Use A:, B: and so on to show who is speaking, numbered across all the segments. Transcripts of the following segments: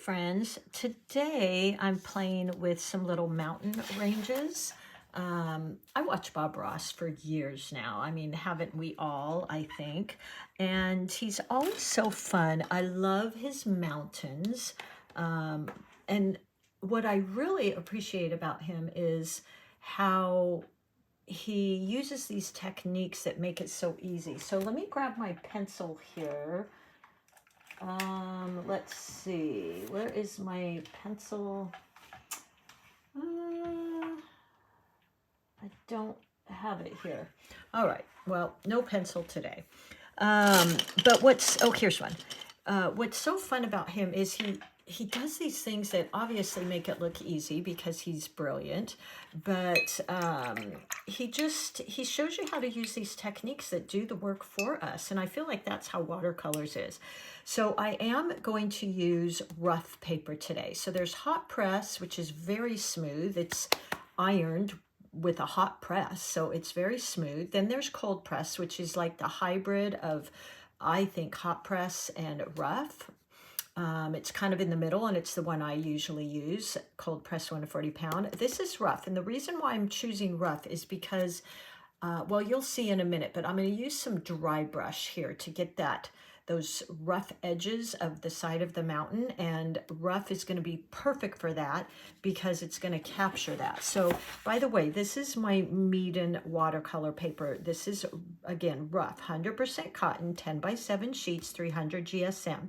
A: friends, today I'm playing with some little mountain ranges. I watch Bob Ross for years now. I mean, haven't we all, I think? And he's always so fun. I love his mountains. And what I really appreciate about him is how he uses these techniques that make it so easy. So let me grab my pencil here. Let's see, where is my pencil? I don't have it here. All right, well, no pencil today. But here's one. What's so fun about him is he does these things that obviously make it look easy because he's brilliant, but he shows you how to use these techniques that do the work for us. And I feel like that's how watercolors is. So I am going to use rough paper today. So there's hot press, which is very smooth. It's ironed with a hot press, so it's very smooth. Then there's cold press, which is like the hybrid of, I think, hot press and rough. It's kind of in the middle, and it's the one I usually use, cold press 140 pound. This is rough, and the reason why I'm choosing rough is because, well, you'll see in a minute, but I'm going to use some dry brush here to get those rough edges of the side of the mountain, and rough is going to be perfect for that because it's going to capture that. So, by the way, this is my MEEDEN watercolor paper. This is, again, rough, 100% cotton, 10 by 7 sheets, 300 GSM.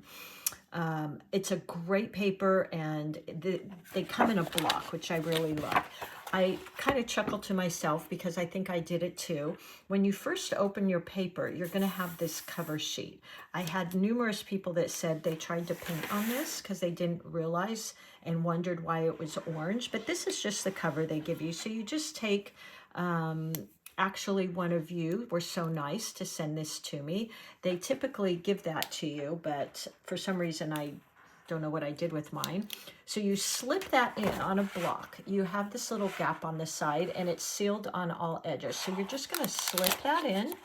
A: It's a great paper, and they come in a block, which I really love. I kind of chuckle to myself because I think I did it too. When you first open your paper, you're going to have this cover sheet. I had numerous people that said they tried to paint on this because they didn't realize and wondered why it was orange. But this is just the cover they give you. So you just take, actually one of you were so nice to send this to me. They typically give that to you, but for some reason I don't know what I did with mine. So you slip that in on a block. You have this little gap on the side, and it's sealed on all edges. So you're just going to slip that in.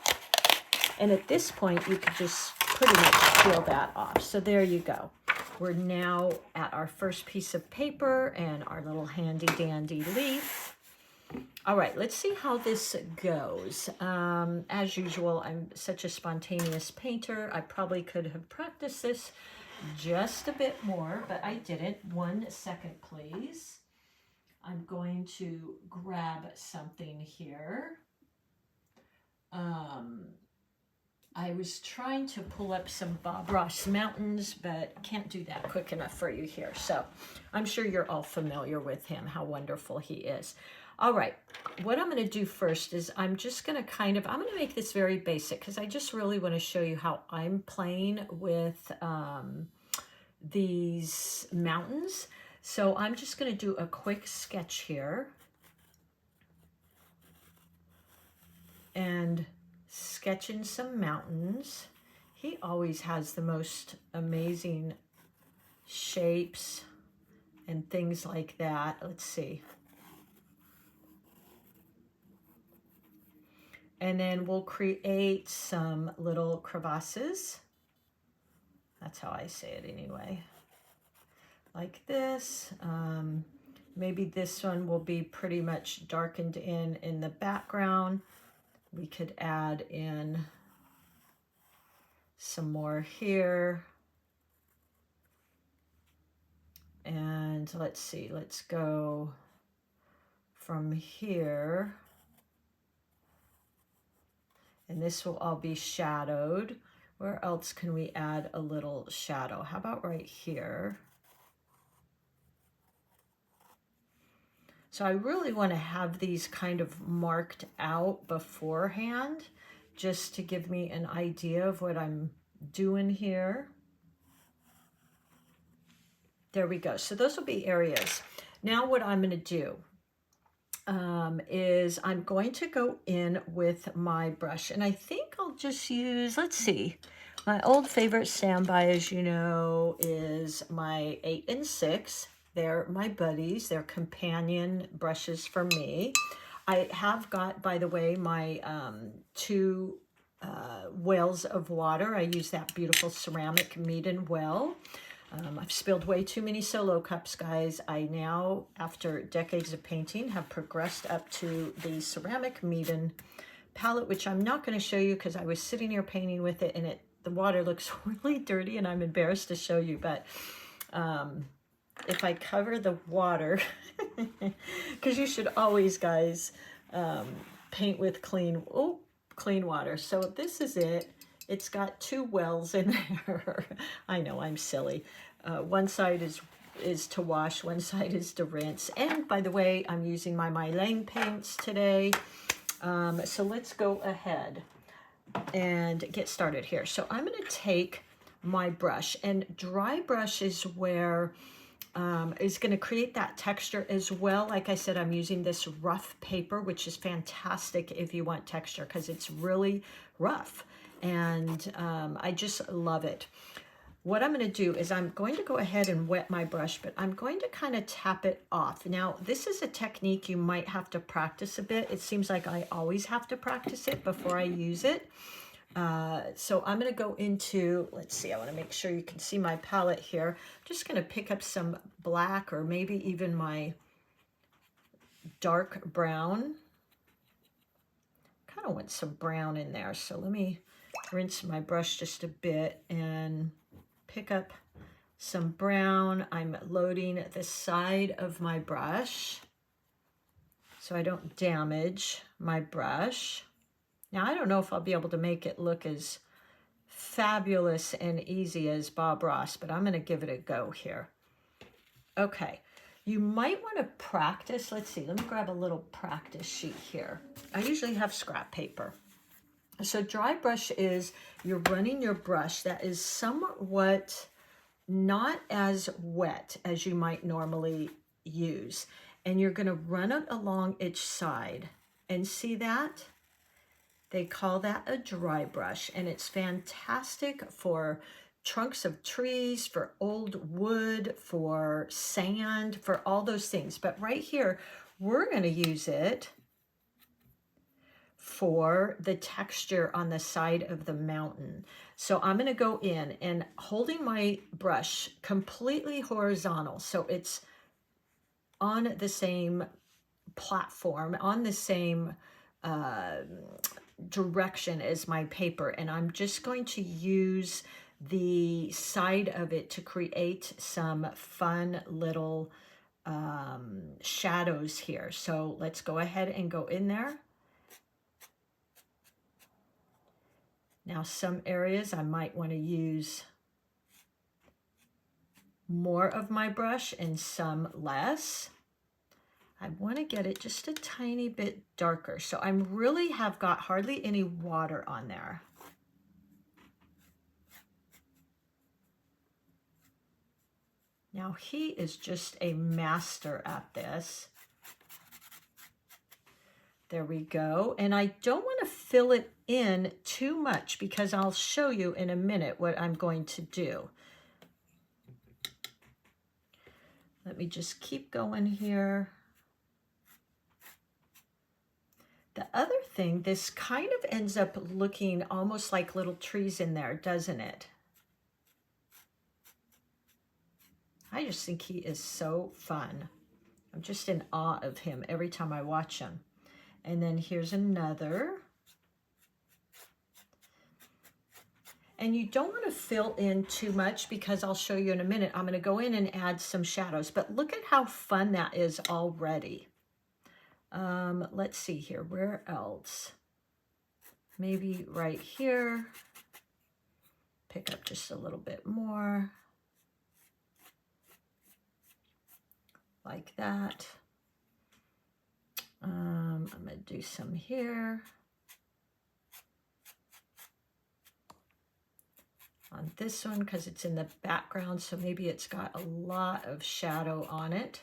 A: And at this point, you could just pretty much peel that off. So there you go. We're now at our first piece of paper and our little handy dandy leaf. All right, let's see how this goes. As usual, I'm such a spontaneous painter. I probably could have practiced this just a bit more, but I didn't. 1 second, please. I'm going to grab something here. I was trying to pull up some Bob Ross mountains, but can't do that quick enough for you here. So I'm sure you're all familiar with him, how wonderful he is. All right, what I'm going to do first is I'm just going to I'm going to make this very basic because I just really want to show you how I'm playing with these mountains. So I'm just going to do a quick sketch here and sketching some mountains. He always has the most amazing shapes and things like that. Let's see. And then we'll create some little crevasses. That's how I say it anyway. Like this. Maybe this one will be pretty much darkened in the background. We could add in some more here. And let's see, let's go from here. And this will all be shadowed. Where else can we add a little shadow? How about right here? So I really want to have these kind of marked out beforehand, just to give me an idea of what I'm doing here. There we go. So those will be areas. Now what I'm going to do is I'm going to go in with my brush, and I think I'll just use, let's see, my old favorite standby, as you know, is my 8 and 6. They're my buddies. They're companion brushes for me. I have got, by the way, my 2 wells of water. I use that beautiful ceramic MEEDEN well. I've spilled way too many solo cups, guys. I now, after decades of painting, have progressed up to the ceramic MEEDEN palette, which I'm not going to show you because I was sitting here painting with it, and the water looks really dirty, and I'm embarrassed to show you. But if I cover the water, because you should always, guys, paint with clean water. So this is it. It's got 2 wells in there. I know, I'm silly. One side is to wash, one side is to rinse. And by the way, I'm using my Mylene paints today. So let's go ahead and get started here. So I'm going to take my brush, and dry brush is where is going to create that texture as well. Like I said, I'm using this rough paper, which is fantastic if you want texture because it's really rough. And I just love it. What I'm going to do is I'm going to go ahead and wet my brush, but I'm going to kind of tap it off. Now, this is a technique you might have to practice a bit. It seems like I always have to practice it before I use it. So I'm going to go into, let's see, I want to make sure you can see my palette here. I'm just going to pick up some black or maybe even my dark brown. Kind of want some brown in there. So let me rinse my brush just a bit and pick up some brown. I'm loading the side of my brush so I don't damage my brush. Now, I don't know if I'll be able to make it look as fabulous and easy as Bob Ross, but I'm going to give it a go here. Okay, you might want to practice. Let's see, let me grab a little practice sheet here. I usually have scrap paper. So dry brush is you're running your brush that is somewhat not as wet as you might normally use. And you're going to run it along each side. And see that? They call that a dry brush. And it's fantastic for trunks of trees, for old wood, for sand, for all those things. But right here, we're going to use it for the texture on the side of the mountain. So I'm going to go in and holding my brush completely horizontal. So it's on the same platform, on the same direction as my paper. And I'm just going to use the side of it to create some fun little shadows here. So let's go ahead and go in there. Now, some areas I might want to use more of my brush and some less. I want to get it just a tiny bit darker. So I really have got hardly any water on there. Now, he is just a master at this. There we go. And I don't want to fill it in too much because I'll show you in a minute what I'm going to do. Let me just keep going here. The other thing, this kind of ends up looking almost like little trees in there, doesn't it? I just think he is so fun. I'm just in awe of him every time I watch him. And then here's another. And you don't want to fill in too much because I'll show you in a minute. I'm going to go in and add some shadows. But look at how fun that is already. Let's see here. Where else? Maybe right here. Pick up just a little bit more. Like that. I'm going to do some here. On this one because it's in the background, so maybe it's got a lot of shadow on it.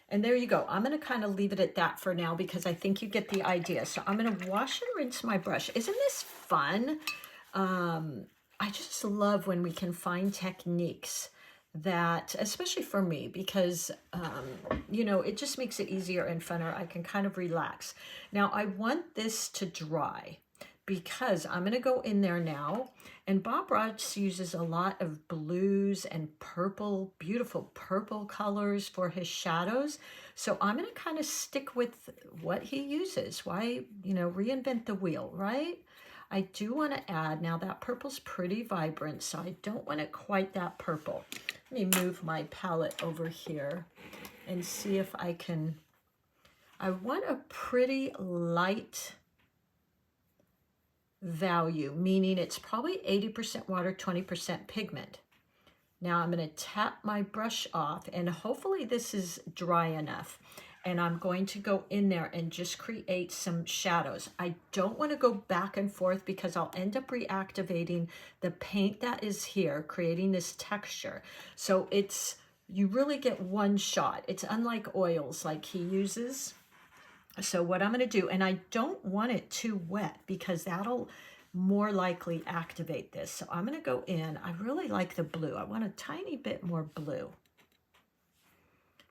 A: And there you go. I'm going to kind of leave it at that for now because I think you get the idea. So I'm going to wash and rinse my brush. Isn't this fun? I just love when we can find techniques that, especially for me, because, you know, it just makes it easier and funner. I can kind of relax. Now, I want this to dry. because I'm going to go in there now, and Bob Ross uses a lot of blues and purple, beautiful purple colors for his shadows. So I'm going to kind of stick with what he uses. Why, you know, reinvent the wheel, right? I do want to add, now that purple's pretty vibrant, so I don't want it quite that purple. Let me move my palette over here and see if I can, I want a pretty light value, meaning it's probably 80% water, 20% pigment. Now I'm going to tap my brush off, and hopefully this is dry enough. And I'm going to go in there and just create some shadows. I don't want to go back and forth because I'll end up reactivating the paint that is here, creating this texture. So it's, you really get one shot. It's unlike oils like he uses. So what I'm going to do, and I don't want it too wet because that'll more likely activate this. So I'm going to go in. I really like the blue. I want a tiny bit more blue.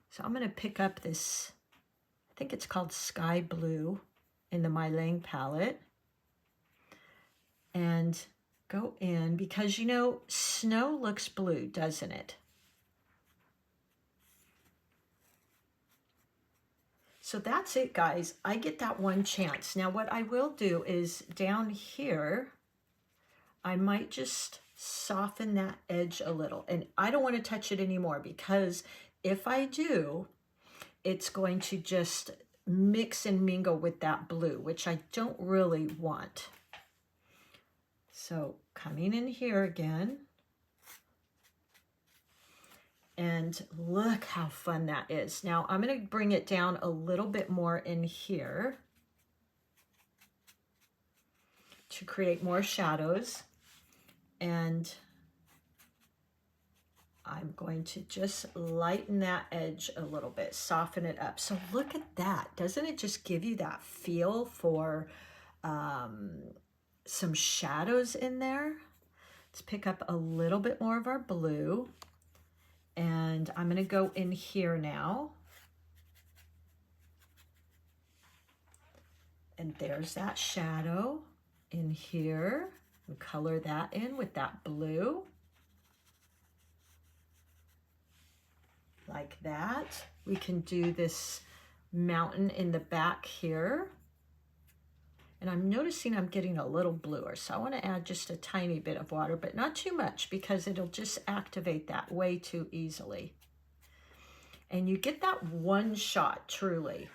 A: So I'm going to pick up this, I think it's called Sky Blue in the My Lang palette, and go in because, you know, snow looks blue, doesn't it? So that's it, guys. I get that one chance. Now what I will do is down here, I might just soften that edge a little. And I don't want to touch it anymore because if I do, it's going to just mix and mingle with that blue, which I don't really want. So coming in here again. And look how fun that is. Now I'm going to bring it down a little bit more in here to create more shadows. And I'm going to just lighten that edge a little bit, soften it up. So look at that. Doesn't it just give you that feel for some shadows in there? Let's pick up a little bit more of our blue. And I'm going to go in here now. And there's that shadow in here. And color that in with that blue. Like that. We can do this mountain in the back here. And I'm noticing I'm getting a little bluer, so I want to add just a tiny bit of water, but not too much because it'll just activate that way too easily. And you get that one shot, truly.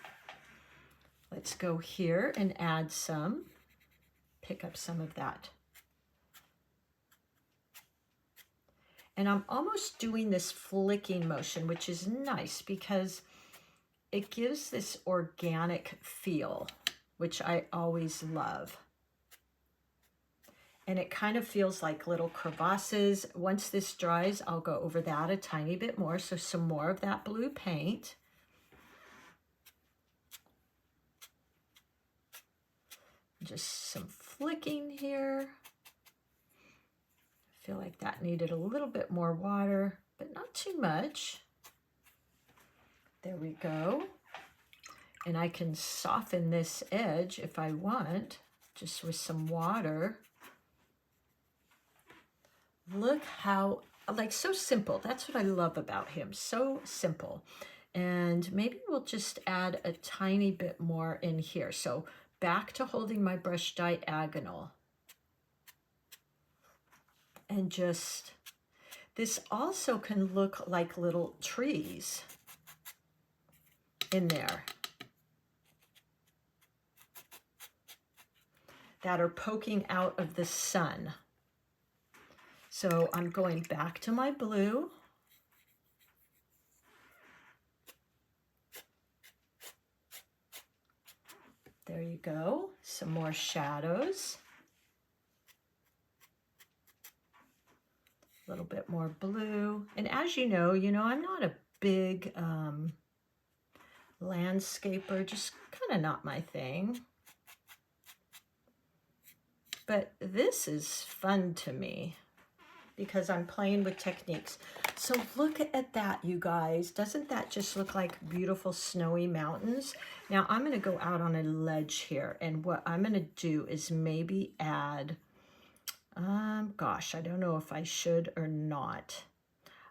A: Let's go here and add some, pick up some of that. And I'm almost doing this flicking motion, which is nice because it gives this organic feel, which I always love. And it kind of feels like little crevasses. Once this dries, I'll go over that a tiny bit more. So some more of that blue paint. Just some flicking here. I feel like that needed a little bit more water, but not too much. There we go. And I can soften this edge if I want, just with some water. Look how, like, so simple. That's what I love about him, so simple. And maybe we'll just add a tiny bit more in here. So back to holding my brush diagonal. And just, this also can look like little trees in there that are poking out of the sun. So I'm going back to my blue. There you go, some more shadows. A little bit more blue. And as you know, I'm not a big landscaper, just kind of not my thing. But this is fun to me. because I'm playing with techniques. So look at that, you guys. Doesn't that just look like beautiful snowy mountains? Now I'm going to go out on a ledge here, and what I'm going to do is maybe add, gosh, I don't know if I should or not.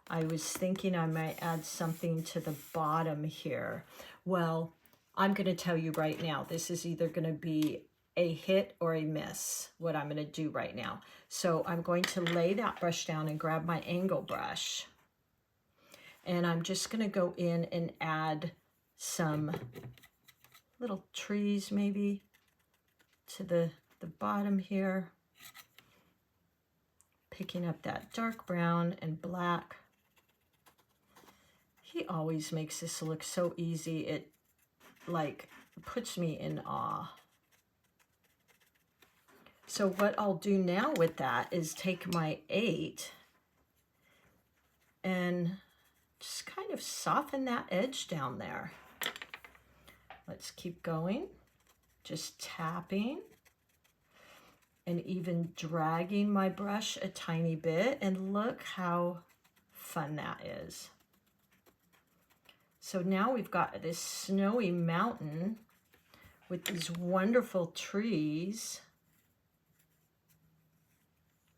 A: I was thinking I might add something to the bottom here. Well, I'm going to tell you right now, this is either going to be a hit or a miss, what I'm going to do right now. So I'm going to lay that brush down and grab my angle brush. And I'm just going to go in and add some little trees maybe to the bottom here. Picking up that dark brown and black. He always makes this look so easy. It like puts me in awe. So what I'll do now with that is take my 8 and just kind of soften that edge down there. Let's keep going. Just tapping and even dragging my brush a tiny bit, and look how fun that is. So now we've got this snowy mountain with these wonderful trees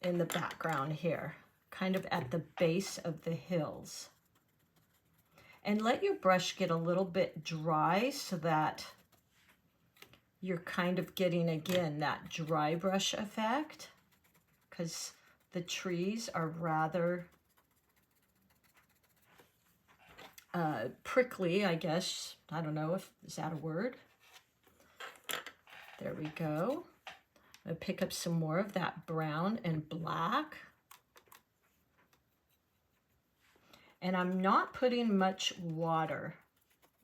A: in the background here, kind of at the base of the hills. And let your brush get a little bit dry so that you're kind of getting, again, that dry brush effect, because the trees are rather prickly, I guess. I don't know if, is that a word? There we go. I'm going to pick up some more of that brown and black. And I'm not putting much water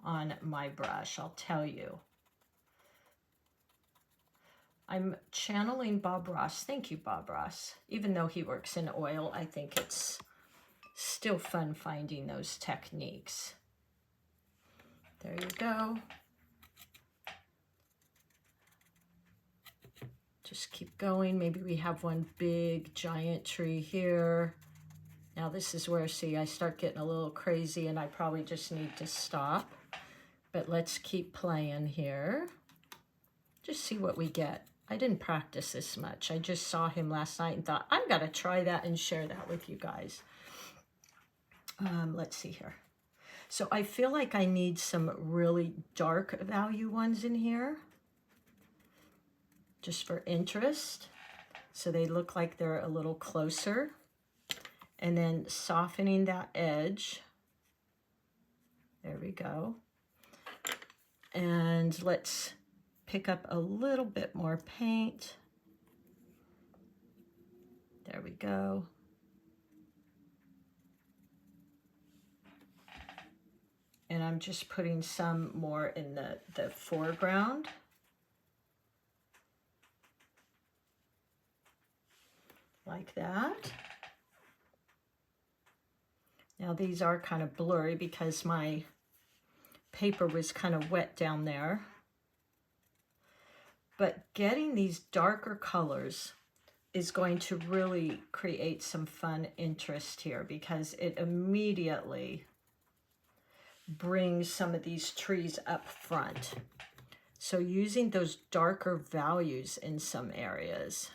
A: on my brush, I'll tell you. I'm channeling Bob Ross. Thank you, Bob Ross. Even though he works in oil, I think it's still fun finding those techniques. There you go. Just keep going. Maybe we have one big giant tree here. Now this is where, see, I start getting a little crazy and I probably just need to stop. But let's keep playing here. Just see what we get. I didn't practice this much. I just saw him last night and thought, I've got to try that and share that with you guys. Let's see here. So I feel like I need some really dark value ones in here, just for interest. So they look like they're a little closer. And then softening that edge. There we go. And let's pick up a little bit more paint. There we go. And I'm just putting some more in the foreground. Like that. Now these are kind of blurry because my paper was kind of wet down there. But getting these darker colors is going to really create some fun interest here, because it immediately brings some of these trees up front. So using those darker values in some areas.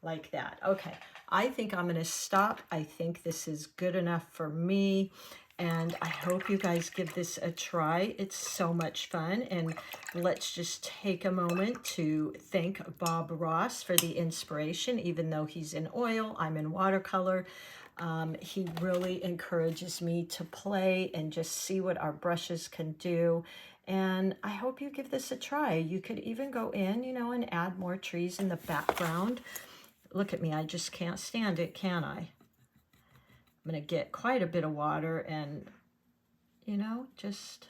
A: Like that. Okay, I think I'm going to stop. I think this is good enough for me. And I hope you guys give this a try. It's so much fun. And let's just take a moment to thank Bob Ross for the inspiration. Even though he's in oil, I'm in watercolor. He really encourages me to play and just see what our brushes can do. And I hope you give this a try. You could even go in, you know, and add more trees in the background. Look at me, I just can't stand it, can I? I'm going to get quite a bit of water and, you know, just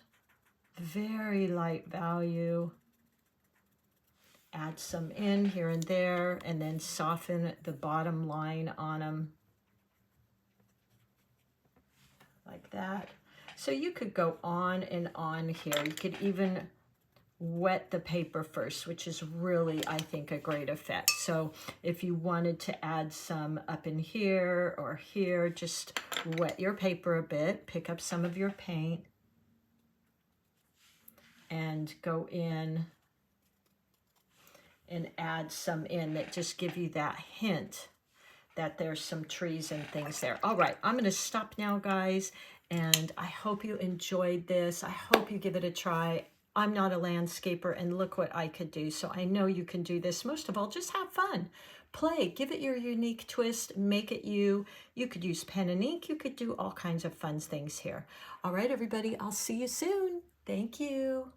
A: very light value. Add some in here and there, and then soften the bottom line on them. Like that. So you could go on and on here. You could even wet the paper first, which is really, I think, a great effect. So if you wanted to add some up in here or here, just wet your paper a bit, pick up some of your paint, and go in and add some in that just give you that hint that there's some trees and things there. All right, I'm going to stop now, guys, and I hope you enjoyed this. I hope you give it a try. I'm not a landscaper, and look what I could do. So I know you can do this. Most of all, just have fun. Play, give it your unique twist, make it you. You could use pen and ink. You could do all kinds of fun things here. All right, everybody, I'll see you soon. Thank you.